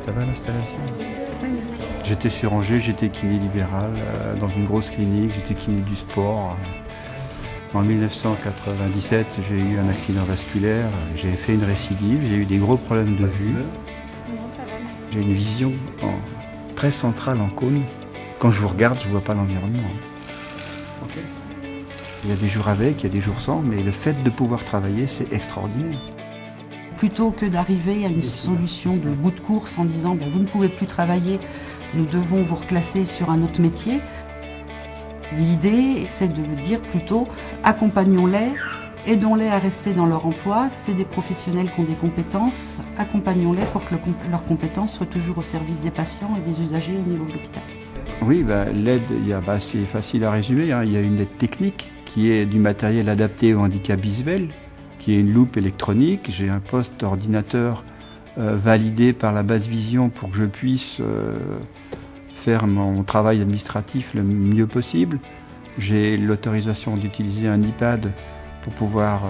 Ça va l'installation? Oui, merci. J'étais sur Angers, j'étais kiné libéral dans une grosse clinique, j'étais kiné du sport. En 1997, j'ai eu un accident vasculaire, j'ai fait une récidive, j'ai eu des gros problèmes de vue. Non, ça va, merci. J'ai une vision très centrale en cône. Quand je vous regarde, je ne vois pas l'environnement. Okay. Il y a des jours avec, il y a des jours sans, mais le fait de pouvoir travailler, c'est extraordinaire. Plutôt que d'arriver à une solution de bout de course en disant ben, vous ne pouvez plus travailler, nous devons vous reclasser sur un autre métier. L'idée, c'est de dire plutôt accompagnons-les, aidons-les à rester dans leur emploi. C'est des professionnels qui ont des compétences, accompagnons-les pour que leurs compétences soient toujours au service des patients et des usagers au niveau de l'hôpital. Oui, l'aide, c'est facile à résumer. Il y a une aide technique qui est du matériel adapté au handicap visuel, qui est une loupe électronique. J'ai un poste d'ordinateur validé par la basse vision pour que je puisse faire mon travail administratif le mieux possible. J'ai l'autorisation d'utiliser un iPad pour pouvoir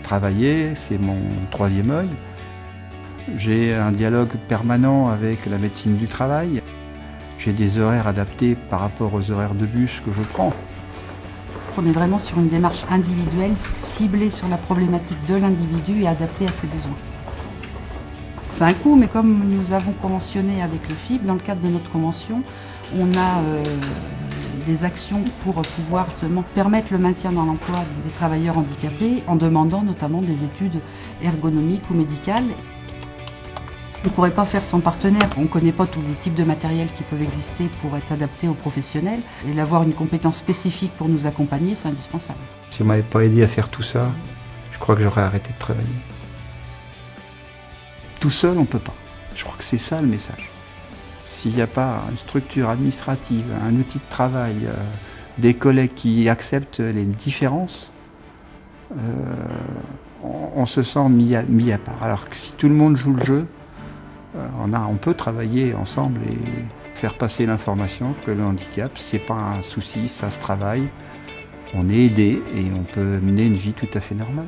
travailler, c'est mon troisième œil. J'ai un dialogue permanent avec la médecine du travail. J'ai des horaires adaptés par rapport aux horaires de bus que je prends. On est vraiment sur une démarche individuelle, ciblée sur la problématique de l'individu et adaptée à ses besoins. C'est un coût, mais comme nous avons conventionné avec le FIB, dans le cadre de notre convention, on a des actions pour pouvoir justement permettre le maintien dans l'emploi des travailleurs handicapés en demandant notamment des études ergonomiques ou médicales. On ne pourrait pas faire sans partenaire. On ne connaît pas tous les types de matériel qui peuvent exister pour être adaptés aux professionnels. Et d'avoir une compétence spécifique pour nous accompagner, c'est indispensable. Si on ne m'avait pas aidé à faire tout ça, je crois que j'aurais arrêté de travailler. Tout seul, on ne peut pas. Je crois que c'est ça le message. S'il n'y a pas une structure administrative, un outil de travail, des collègues qui acceptent les différences, on se sent mis à part. Alors que si tout le monde joue le jeu, on peut travailler ensemble et faire passer l'information que le handicap, c'est pas un souci, ça se travaille. On est aidé et on peut mener une vie tout à fait normale.